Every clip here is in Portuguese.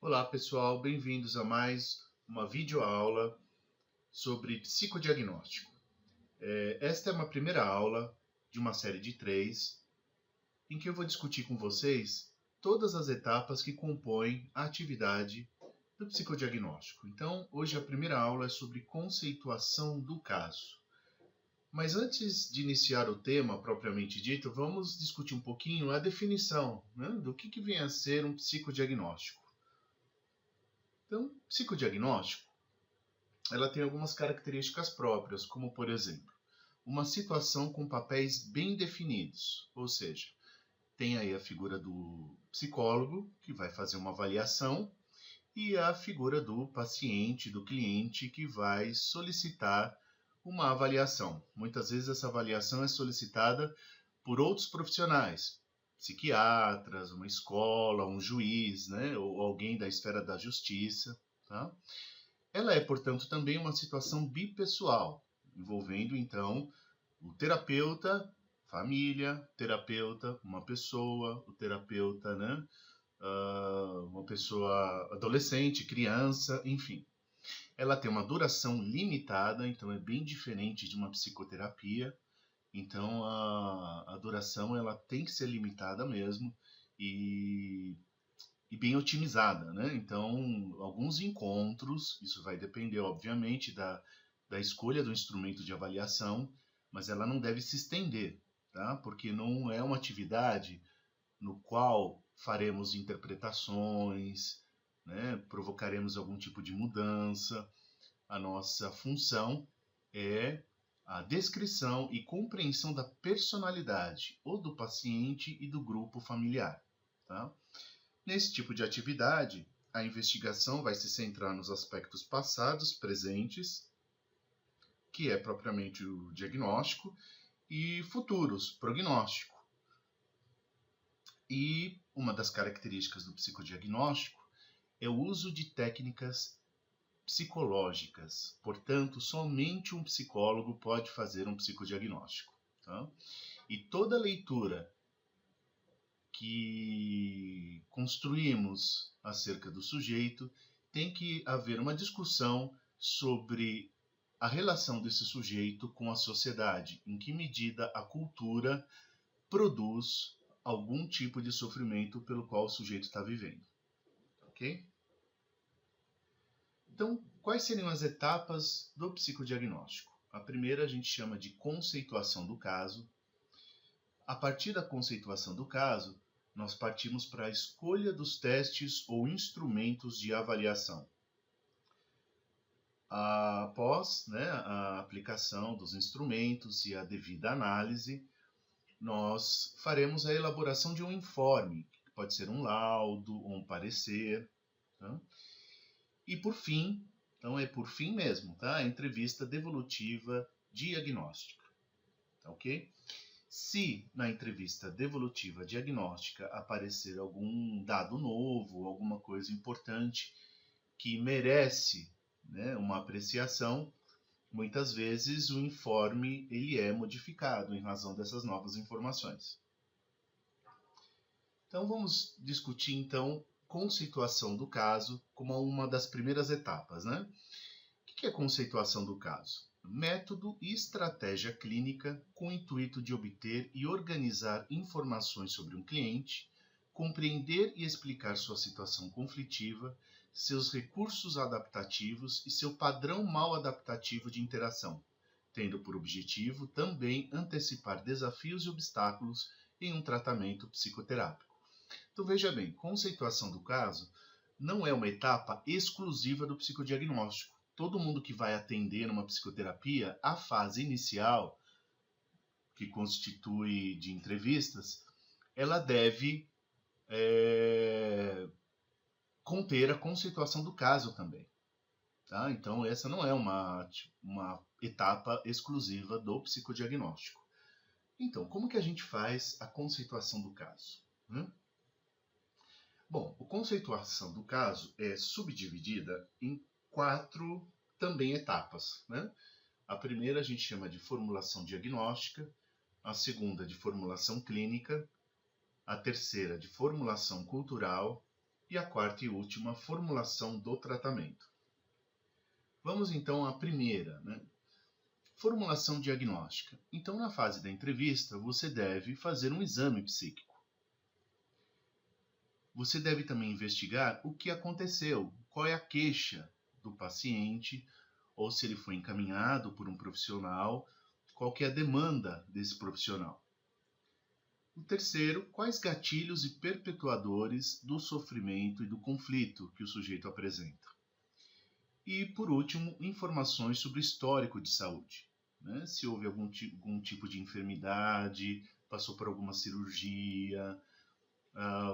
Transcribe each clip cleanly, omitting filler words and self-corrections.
Olá pessoal, bem-vindos a mais uma videoaula sobre psicodiagnóstico. Esta é uma primeira aula de uma série de 3, em que eu vou discutir com vocês todas as etapas que compõem a atividade do psicodiagnóstico. Então, hoje a primeira aula é sobre conceituação do caso. Mas antes de iniciar o tema propriamente dito, vamos discutir um pouquinho a definição, né, do que vem a ser um psicodiagnóstico. Então, psicodiagnóstico, ela tem algumas características próprias, como, por exemplo, uma situação com papéis bem definidos, ou seja, tem aí a figura do psicólogo, que vai fazer uma avaliação, e a figura do paciente, do cliente, que vai solicitar uma avaliação. Muitas vezes essa avaliação é solicitada por outros profissionais, psiquiatras, uma escola, um juiz, né, ou alguém da esfera da justiça. Tá? Ela é, portanto, também uma situação bipessoal, envolvendo, então, o terapeuta, família, terapeuta, uma pessoa, o terapeuta, né, uma pessoa adolescente, criança, enfim. Ela tem uma duração limitada, então é bem diferente de uma psicoterapia. Então a duração ela tem que ser limitada mesmo e bem otimizada, né? Então alguns encontros, isso vai depender obviamente da escolha do instrumento de avaliação, mas ela não deve se estender, tá? Porque não é uma atividade no qual faremos interpretações, né? Provocaremos algum tipo de mudança. A nossa função é a descrição e compreensão da personalidade ou do paciente e do grupo familiar. Tá? Nesse tipo de atividade, a investigação vai se centrar nos aspectos passados, presentes, que é propriamente o diagnóstico, e futuros, prognóstico. E uma das características do psicodiagnóstico é o uso de técnicas psicológicas. Portanto, somente um psicólogo pode fazer um psicodiagnóstico. Tá? E toda leitura que construímos acerca do sujeito tem que haver uma discussão sobre a relação desse sujeito com a sociedade, em que medida a cultura produz algum tipo de sofrimento pelo qual o sujeito está vivendo. Ok? Então, quais seriam as etapas do psicodiagnóstico? A primeira a gente chama de conceituação do caso. A partir da conceituação do caso, nós partimos para a escolha dos testes ou instrumentos de avaliação. Após, né, a aplicação dos instrumentos e a devida análise, nós faremos a elaboração de um informe, que pode ser um laudo ou um parecer. Tá? E por fim, então é por fim mesmo, tá? A entrevista devolutiva diagnóstica, tá ok? Se na entrevista devolutiva diagnóstica aparecer algum dado novo, alguma coisa importante que merece, né, uma apreciação, muitas vezes o informe ele é modificado em razão dessas novas informações. Então vamos discutir então conceituação do caso como uma das primeiras etapas, né? O que é conceituação do caso? Método e estratégia clínica com o intuito de obter e organizar informações sobre um cliente, compreender e explicar sua situação conflitiva, seus recursos adaptativos e seu padrão mal adaptativo de interação, tendo por objetivo também antecipar desafios e obstáculos em um tratamento psicoterápico. Então veja bem, conceituação do caso não é uma etapa exclusiva do psicodiagnóstico. Todo mundo que vai atender uma psicoterapia, a fase inicial, que constitui de entrevistas, ela deve conter a conceituação do caso também. Tá? Então essa não é uma etapa exclusiva do psicodiagnóstico. Então, como que a gente faz a conceituação do caso? Bom, a conceituação do caso é subdividida em 4 também etapas. Né? A primeira a gente chama de formulação diagnóstica, a segunda de formulação clínica, a terceira de formulação cultural, E a quarta e última, formulação do tratamento. Vamos então à primeira, né? Formulação diagnóstica. Então, na fase da entrevista, você deve fazer um exame psíquico. Você deve também investigar o que aconteceu, qual é a queixa do paciente, ou se ele foi encaminhado por um profissional, qual que é a demanda desse profissional. O terceiro, quais gatilhos e perpetuadores do sofrimento e do conflito que o sujeito apresenta. E, por último, informações sobre o histórico de saúde. Né? Se houve algum tipo de enfermidade, passou por alguma cirurgia,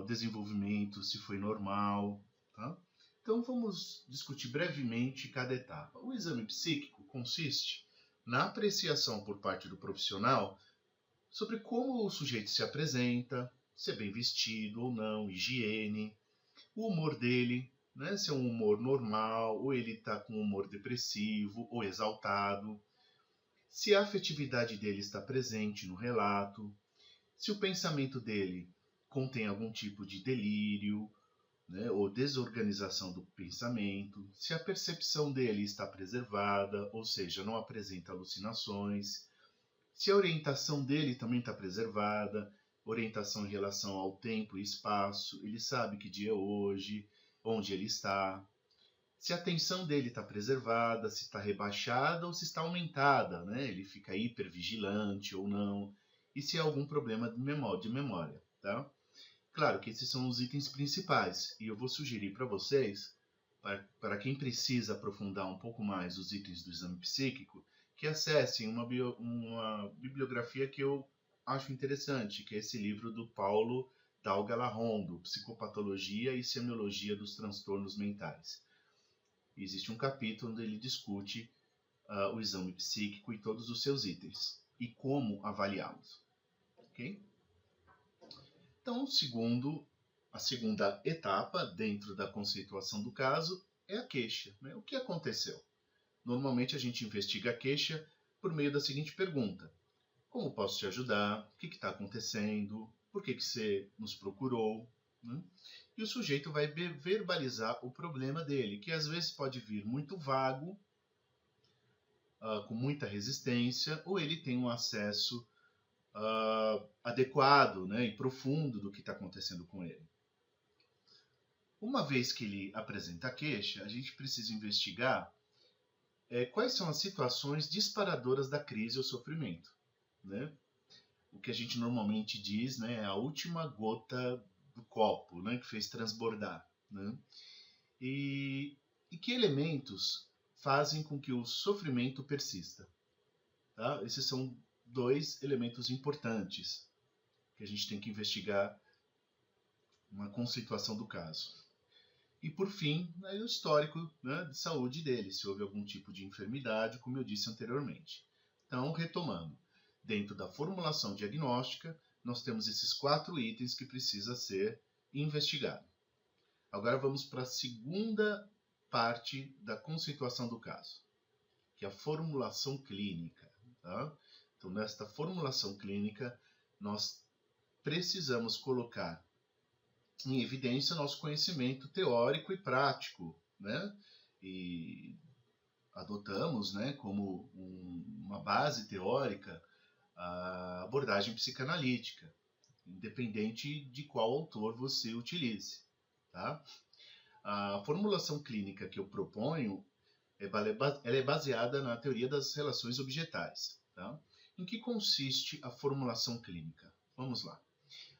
o desenvolvimento, se foi normal. Tá? Então, vamos discutir brevemente cada etapa. O exame psíquico consiste na apreciação por parte do profissional sobre como o sujeito se apresenta, se é bem vestido ou não, higiene, o humor dele, né? Se é um humor normal, ou ele está com um humor depressivo ou exaltado, se a afetividade dele está presente no relato, se o pensamento dele contém algum tipo de delírio, né, ou desorganização do pensamento, se a percepção dele está preservada, ou seja, não apresenta alucinações, se a orientação dele também está preservada, orientação em relação ao tempo e espaço, ele sabe que dia é hoje, onde ele está, se a atenção dele está preservada, se está rebaixada ou se está aumentada, né? Ele fica hipervigilante ou não, e se há algum problema de memória, tá? Claro que esses são os itens principais, e eu vou sugerir para vocês, para quem precisa aprofundar um pouco mais os itens do exame psíquico, que acessem uma bibliografia que eu acho interessante, que é esse livro do Paulo Dalgalarrondo, Psicopatologia e Semiologia dos Transtornos Mentais. Existe um capítulo onde ele discute o exame psíquico e todos os seus itens, e como avaliá-los. Ok? Então, a segunda etapa dentro da conceituação do caso é a queixa. Né? O que aconteceu? Normalmente a gente investiga a queixa por meio da seguinte pergunta: como posso te ajudar? O que está acontecendo? Por que você nos procurou? Né? E o sujeito vai verbalizar o problema dele, que às vezes pode vir muito vago, com muita resistência, ou ele tem um acesso adequado, né, e profundo do que está acontecendo com ele. Uma vez que ele apresenta a queixa, a gente precisa investigar quais são as situações disparadoras da crise ou sofrimento. Né? O que a gente normalmente diz, né, é a última gota do copo, né, que fez transbordar. Né? E que elementos fazem com que o sofrimento persista? Tá? Esses são dois elementos importantes que a gente tem que investigar uma conceituação do caso. E por fim, o histórico, né, de saúde dele, se houve algum tipo de enfermidade, como eu disse anteriormente. Então, retomando, dentro da formulação diagnóstica, nós temos esses 4 itens que precisa ser investigado. Agora vamos para a segunda parte da conceituação do caso, que é a formulação clínica. Tá? Então, nesta formulação clínica, nós precisamos colocar em evidência nosso conhecimento teórico e prático, né? E adotamos, né, como uma base teórica a abordagem psicanalítica, independente de qual autor você utilize. Tá? A formulação clínica que eu proponho ela é baseada na teoria das relações objetais. Tá? Em que consiste a formulação clínica? Vamos lá.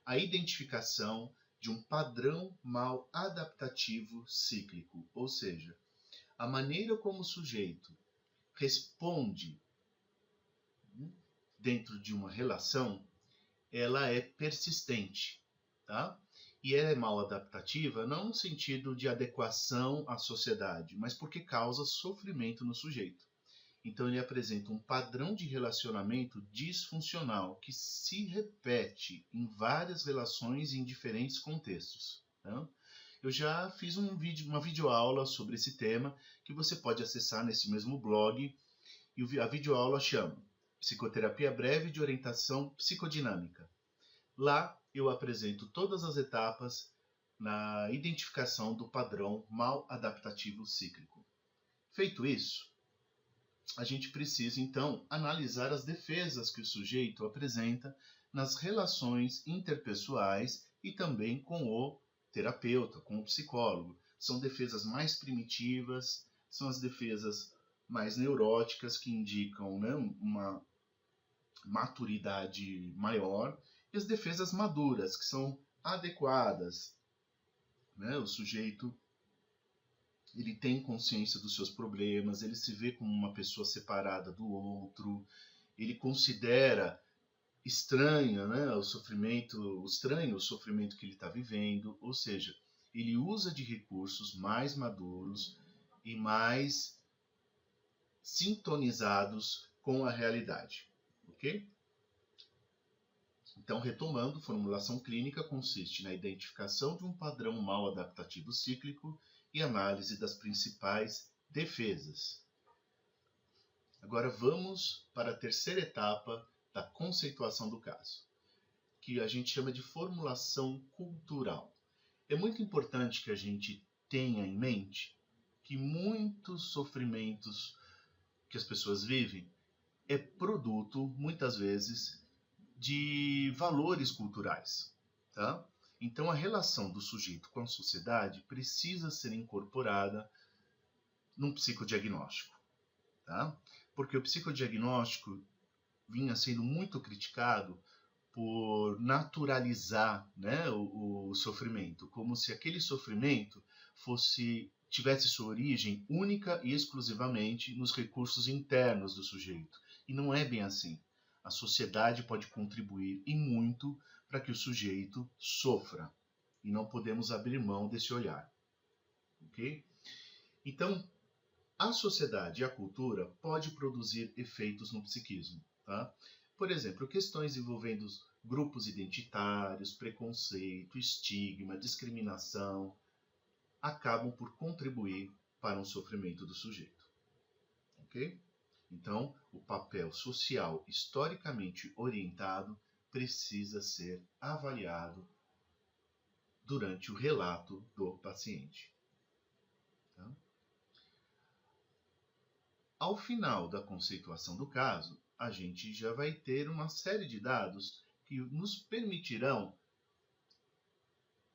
A identificação de um padrão mal adaptativo cíclico, ou seja, a maneira como o sujeito responde dentro de uma relação, ela é persistente, tá? E ela é mal adaptativa não no sentido de adequação à sociedade, mas porque causa sofrimento no sujeito. Então ele apresenta um padrão de relacionamento disfuncional que se repete em várias relações e em diferentes contextos. Tá? Eu já fiz uma videoaula sobre esse tema que você pode acessar nesse mesmo blog, e a videoaula chama Psicoterapia Breve de Orientação Psicodinâmica. Lá eu apresento todas as etapas na identificação do padrão mal adaptativo cíclico. Feito isso, a gente precisa então analisar as defesas que o sujeito apresenta nas relações interpessoais e também com o terapeuta, com o psicólogo. São defesas mais primitivas, são as defesas mais neuróticas que indicam, né, uma maturidade maior, e as defesas maduras, que são adequadas. Né? O sujeito ele tem consciência dos seus problemas, ele se vê como uma pessoa separada do outro, ele considera estranho, né, o sofrimento que ele está vivendo, ou seja, ele usa de recursos mais maduros e mais sintonizados com a realidade, ok? Então, retomando, formulação clínica consiste na identificação de um padrão mal adaptativo cíclico e análise das principais defesas. Agora vamos para a terceira etapa da conceituação do caso, que a gente chama de formulação cultural. É muito importante que a gente tenha em mente que muitos sofrimentos que as pessoas vivem é produto, muitas vezes, de valores culturais, tá? Então, a relação do sujeito com a sociedade precisa ser incorporada num psicodiagnóstico, tá? Porque o psicodiagnóstico vinha sendo muito criticado por naturalizar, né, o sofrimento, como se aquele sofrimento tivesse sua origem única e exclusivamente nos recursos internos do sujeito. E não é bem assim. A sociedade pode contribuir e muito para que o sujeito sofra. E não podemos abrir mão desse olhar. Ok? Então, a sociedade e a cultura pode produzir efeitos no psiquismo. Tá? Por exemplo, questões envolvendo grupos identitários, preconceito, estigma, discriminação, acabam por contribuir para um sofrimento do sujeito. Ok? Então, o papel social historicamente orientado precisa ser avaliado durante o relato do paciente. Tá? Ao final da conceituação do caso, a gente já vai ter uma série de dados que nos permitirão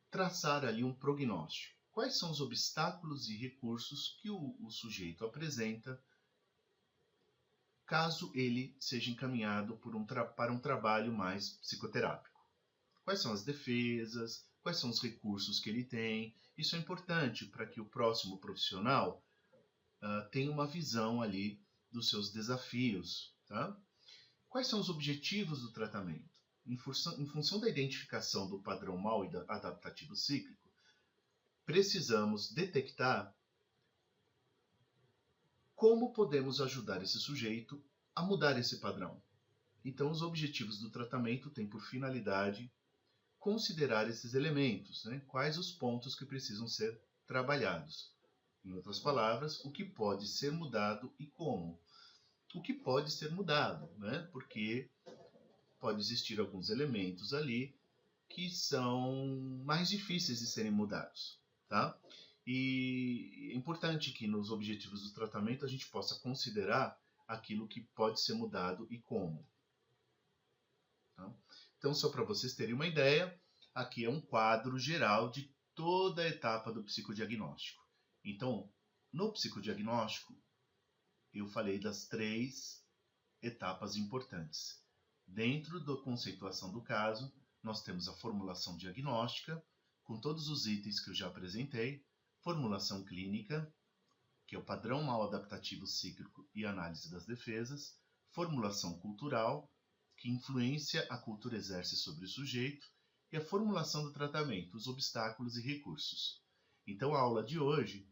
traçar ali um prognóstico. Quais são os obstáculos e recursos que o sujeito apresenta caso ele seja encaminhado para um trabalho mais psicoterápico? Quais são as defesas? Quais são os recursos que ele tem? Isso é importante para que o próximo profissional tenha uma visão ali dos seus desafios. Tá? Quais são os objetivos do tratamento? Em função da identificação do padrão mal adaptativo cíclico, precisamos detectar como podemos ajudar esse sujeito a mudar esse padrão. Então, os objetivos do tratamento têm por finalidade considerar esses elementos, né? Quais os pontos que precisam ser trabalhados. Em outras palavras, o que pode ser mudado e como. O que pode ser mudado, né? Porque pode existir alguns elementos ali que são mais difíceis de serem mudados, tá? E é importante que nos objetivos do tratamento a gente possa considerar aquilo que pode ser mudado e como. Tá? Então, só para vocês terem uma ideia, aqui é um quadro geral de toda a etapa do psicodiagnóstico. Então, no psicodiagnóstico, eu falei das 3 etapas importantes. Dentro da conceituação do caso, nós temos a formulação diagnóstica, com todos os itens que eu já apresentei, formulação clínica, que é o padrão mal adaptativo cíclico e análise das defesas, formulação cultural, que influência a cultura exerce sobre o sujeito, e a formulação do tratamento, os obstáculos e recursos. Então, a aula de hoje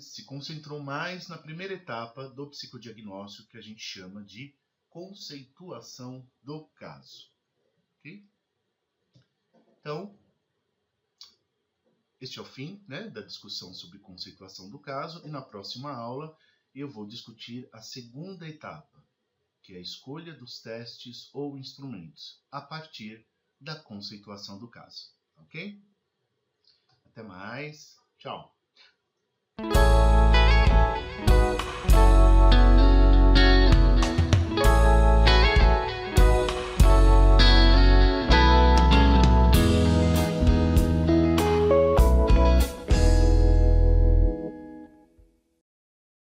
se concentrou mais na primeira etapa do psicodiagnóstico, que a gente chama de conceituação do caso. Okay? Então, este é o fim da discussão sobre conceituação do caso, e na próxima aula eu vou discutir a segunda etapa, que é a escolha dos testes ou instrumentos, a partir da conceituação do caso. Ok? Até mais. Tchau.